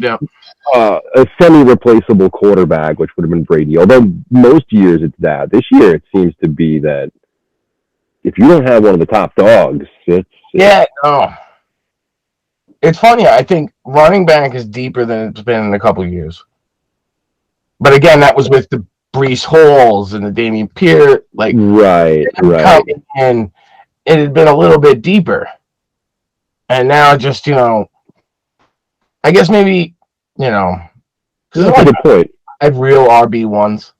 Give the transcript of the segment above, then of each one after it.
Yeah. A semi-replaceable quarterback, which would have been Brady. Although most years it's that. This year it seems to be that if you don't have one of the top dogs, yeah. No, it's funny. I think running back is deeper than it's been in a couple of years. But again, that was with the Brees Halls and the Damian Pierce, like right. coming in. It had been a little bit deeper, and now just I guess maybe because That's a good point. I have real RB1s.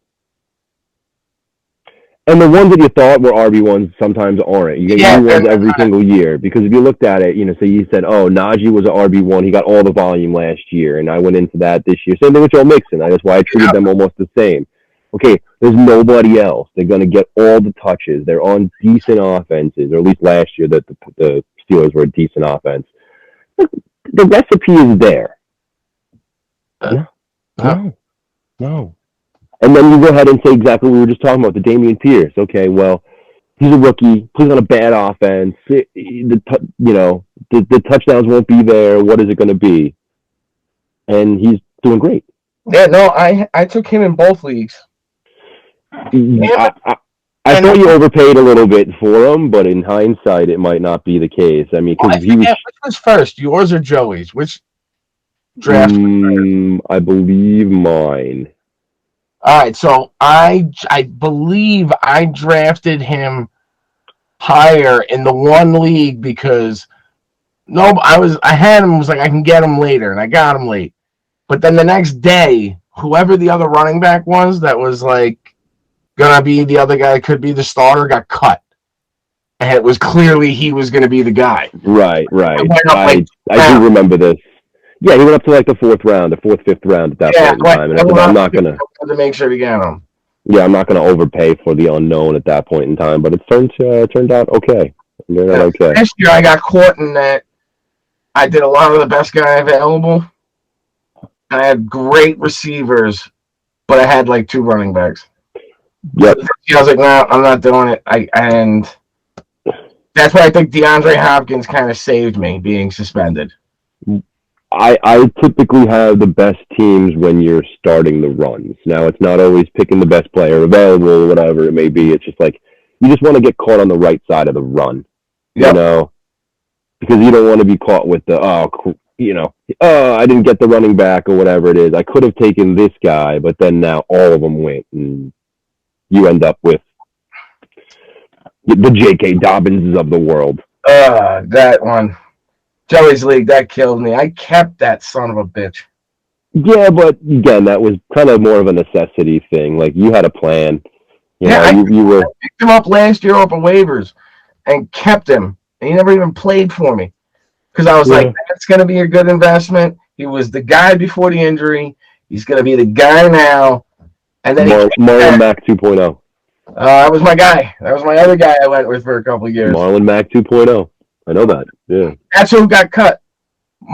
And the ones that you thought were RB1s sometimes aren't. You get new ones every single year. Because if you looked at it, say you said, oh, Najee was an RB1. He got all the volume last year. And I went into that this year. Same thing with Joe Mixon. That's why I treated them almost the same. Okay, there's nobody else. They're going to get all the touches. They're on decent offenses. Or at least last year that the Steelers were a decent offense. The recipe is there. No. And then you go ahead and say exactly what we were just talking about, the Damian Pierce. Okay, well, he's a rookie, plays on a bad offense. The touchdowns won't be there. What is it going to be? And he's doing great. Yeah, no, I took him in both leagues. I thought you overpaid a little bit for him, but in hindsight, it might not be the case. I mean, because which was first, yours or Joey's? Which draft? I believe mine. All right, so I believe I drafted him higher in the one league because I had him, was like I can get him later, and I got him late. But then the next day, whoever the other running back was that was like gonna be the other guy that could be the starter got cut. And it was clearly he was gonna be the guy. Right. I do remember this. Yeah, he went up to like the fifth round at that point in time. And I'm not going to make sure we get him. Yeah, I'm not going to overpay for the unknown at that point in time, but it turned out okay. Last year I got caught in that I did a lot of the best guy available. I had great receivers, but I had like 2 running backs. Yep. I was like, no, I'm not doing it. And that's why I think DeAndre Hopkins kind of saved me being suspended. I typically have the best teams when you're starting the runs. Now, it's not always picking the best player available or whatever it may be. It's just like you just want to get caught on the right side of the run, because you don't want to be caught with the, I didn't get the running back or whatever it is. I could have taken this guy, but then now all of them went, and you end up with the J.K. Dobbinses of the world. That one. Joey's league, that killed me. I kept that son of a bitch. Yeah, but again, that was kind of more of a necessity thing. Like, you had a plan. I picked him up last year off of waivers and kept him. And he never even played for me. Because I was like, that's going to be a good investment. He was the guy before the injury. He's going to be the guy now. And then Marlon Mack 2.0. That was my guy. That was my other guy I went with for a couple of years. Marlon Mack 2.0. I know that. Yeah. That's who got cut.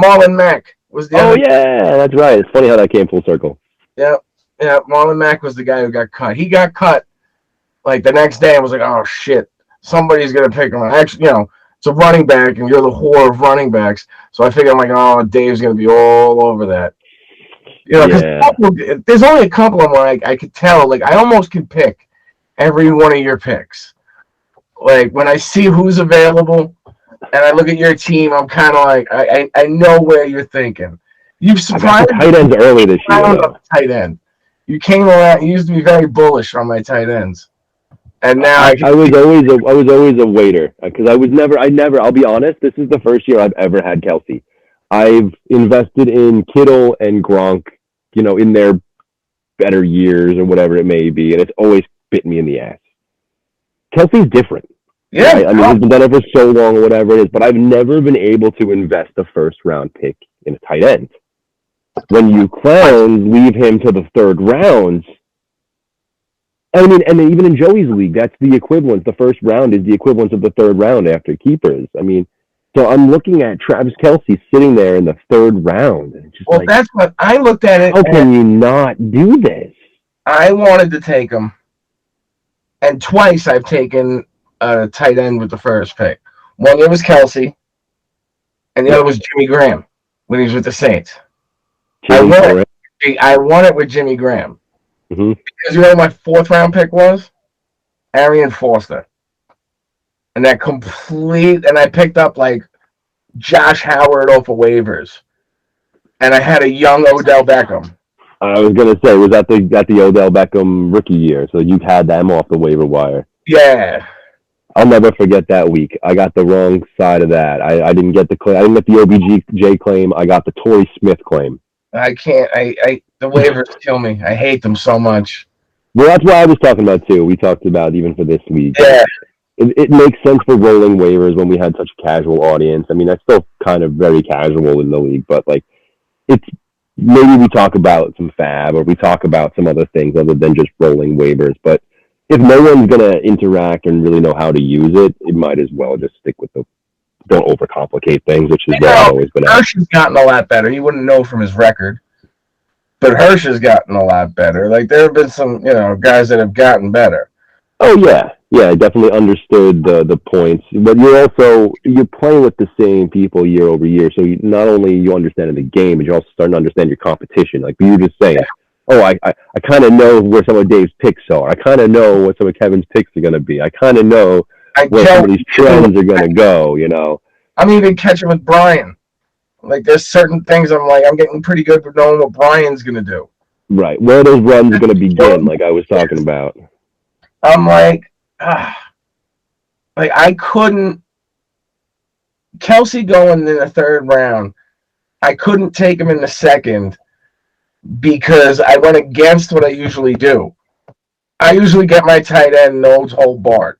Marlon Mack was the other yeah, that's right. It's funny how that came full circle. Yeah. Marlon Mack was the guy who got cut. He got cut like the next day. I was like, oh shit, somebody's gonna pick him. Actually, it's a running back, and you're the whore of running backs. So I figured, I'm like, oh, Dave's gonna be all over that. Because there's only a couple of them where I could tell. Like, I almost can pick every one of your picks. Like, when I see who's available. And I look at your team, I'm kind of like, I know where you're thinking. You've surprised tight ends early this year. Tight end. You came around. You used to be very bullish on my tight ends, and now I was always a waiter because I never. I'll be honest. This is the first year I've ever had Kelsey. I've invested in Kittle and Gronk, in their better years or whatever it may be, and it's always bit me in the ass. Kelsey's different. Yeah, right? I mean, he's been done it for so long or whatever it is, but I've never been able to invest a first-round pick in a tight end. When you clowns leave him to the third round, I mean, and even in Joey's league, that's the equivalent. The first round is the equivalent of the third round after keepers. I mean, so I'm looking at Travis Kelce sitting there in the third round. And just that's what I looked at it. How can you not do this? I wanted to take him, and twice I've taken a tight end with the first pick. One year was Kelce, and the other was Jimmy Graham when he was with the Saints. I Jimmy won Graham. it. I won it with Jimmy Graham. Hmm. Because you know what my fourth round pick was? Arian Foster. And I picked up like Josh Howard off of waivers. And I had a young Odell Beckham. I was gonna say, was that the Odell Beckham rookie year? So you had them off the waiver wire. Yeah. I'll never forget that week. I got the wrong side of that. I didn't get the claim. I didn't get the OBJ claim. I got the Torrey Smith claim. I can't. The waivers kill me. I hate them so much. Well, that's what I was talking about too. We talked about even for this week. Yeah. It makes sense for rolling waivers when we had such a casual audience. I mean, that's still kind of very casual in the league, but like, it's maybe we talk about some fab or we talk about some other things other than just rolling waivers. But if no one's gonna interact and really know how to use it, it might as well just stick with the don't overcomplicate things, which is where I've always been at. Hirsch has gotten a lot better. You wouldn't know from his record, but Hirsch has gotten a lot better. Like there have been some, guys that have gotten better. Oh yeah, I definitely understood the points, but you're playing with the same people year over year, so not only you understand the game, but you're also starting to understand your competition. Like you were just saying, I kind of know where some of Dave's picks are. I kind of know what some of Kevin's picks are going to be. I kind of know where some of these trends are going to go. I'm even catching with Brian. Like there's certain things I'm getting pretty good for knowing what Brian's going to do. Right, where those runs are going to begin, like I was talking about. I'm like I couldn't. Kelsey going in the third round, I couldn't take him in the second because I went against what I usually do. I usually get my tight end no hold barred.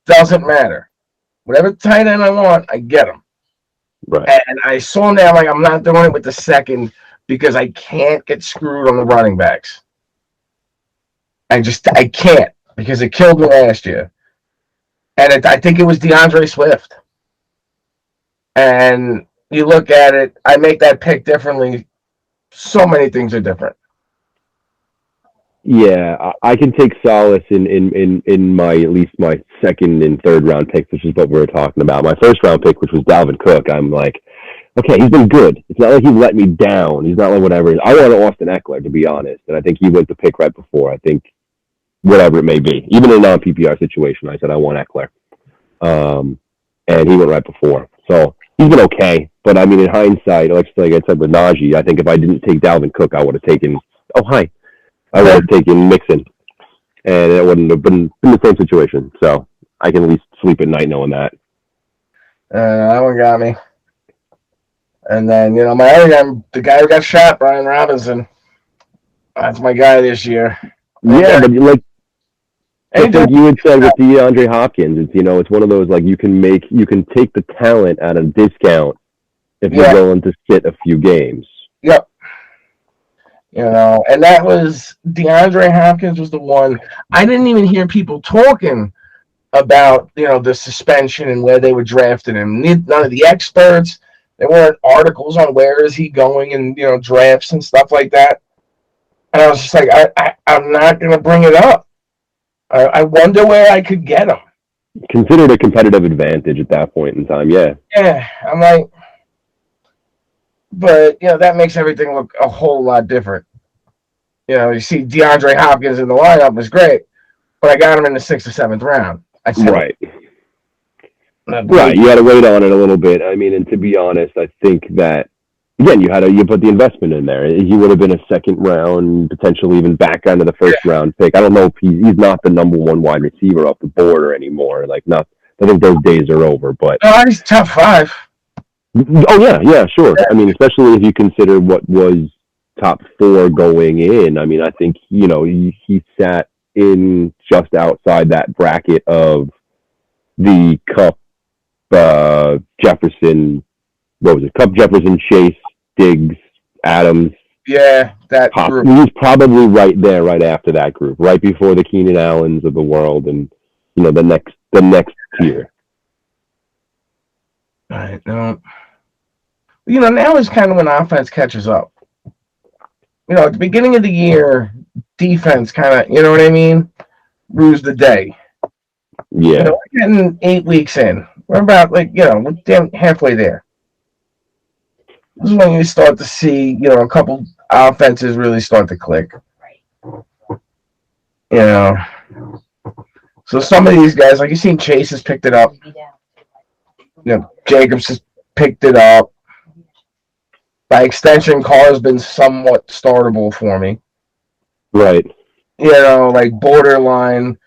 Doesn't matter. Whatever tight end I want, I get him. Right. And I saw now I'm not doing it with the second because I can't get screwed on the running backs. I can't because it killed me last year. And I think it was DeAndre Swift. And you look at it, I make that pick differently. So many things are different. Yeah, I can take solace in my at least my second and third round picks, which is what we were talking about. My first round pick, which was Dalvin Cook, I'm like, okay, he's been good. It's not like he's let me down. He's not like whatever. I wanted Austin Eckler, to be honest, and I think he went the pick right before. I think whatever it may be, even in a non-PPR situation, I said I want Eckler, and he went right before. So he's been okay, but I mean, in hindsight, like I said with Najee, I think if I didn't take Dalvin Cook, I would have taken. Oh hi. I would have taken Mixon, and it wouldn't have been in the same situation. So I can at least sleep at night knowing that. That one got me. And then, my other guy, the guy who got shot, Brian Robinson. That's my guy this year. Yeah, but like you had said with DeAndre Hopkins, it's one of those like you can take the talent at a discount if you're willing to sit a few games. Yep. And that was DeAndre Hopkins was the one. I didn't even hear people talking about, the suspension and where they were drafting him. None of the experts. There weren't articles on where is he going and, drafts and stuff like that. And I was just like, I'm not going to bring it up. I wonder where I could get him. Considered a competitive advantage at that point in time, yeah. Yeah, I'm like, but, that makes everything look a whole lot different. You see DeAndre Hopkins in the lineup is great, but I got him in the 6th or 7th round. Right. Right, you had to wait on it a little bit. I mean, and to be honest, I think that, again, you put the investment in there. He would have been a second round, potentially even back end of the first round pick. I don't know if he's not the number one wide receiver off the board anymore. I think those days are over, but. No, he's top 5. Oh, yeah, sure. I mean, especially if you consider what was top 4 going in. I mean, I think, he sat in just outside that bracket of the Kupp, Jefferson, what was it? Kupp, Jefferson, Chase, Diggs, Adams. Yeah, that group. He's probably right there, right after that group, right before the Keenan Allens of the world, and the next tier. Right. Now is kind of when offense catches up. At the beginning of the year, defense kind of, you know what I mean, rules the day. Yeah. We're getting 8 weeks in. We're about we're halfway there. This is when you start to see, a couple offenses really start to click. You know. So some of these guys, like you seen, Chase has picked it up. You know, Jacobs has picked it up. By extension, Carr's been somewhat startable for me. Right. You know, like borderline.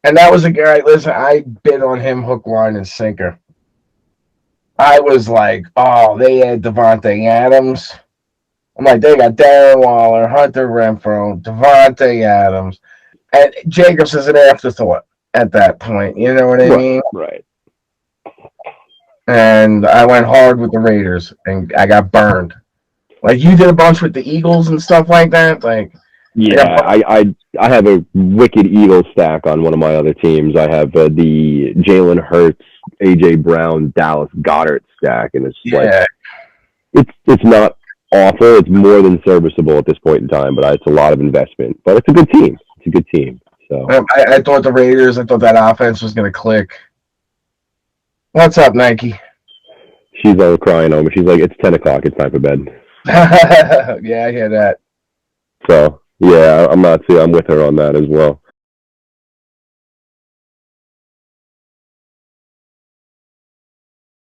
And that was a guy, listen, I bid on him hook, line, and sinker. I was like, oh, they had Devontae Adams. I'm like, they got Darren Waller, Hunter Renfrow, Devontae Adams. And Jacobs is an afterthought at that point. You know what I mean? Right. And I went hard with the Raiders, and I got burned. Like, you did a bunch with the Eagles and stuff like that. Like, yeah, I have a wicked Eagles stack on one of my other teams. I have the Jalen Hurts, AJ Brown, Dallas Goedert stack, and it's like it's not awful. It's more than serviceable at this point in time, but it's a lot of investment. But it's a good team. It's a good team. So I thought the Raiders. I thought that offense was going to click. What's up, Nike? She's all crying over. She's like, it's 10 o'clock. It's time for bed. Yeah, I hear that. So yeah, I'm with her on that as well.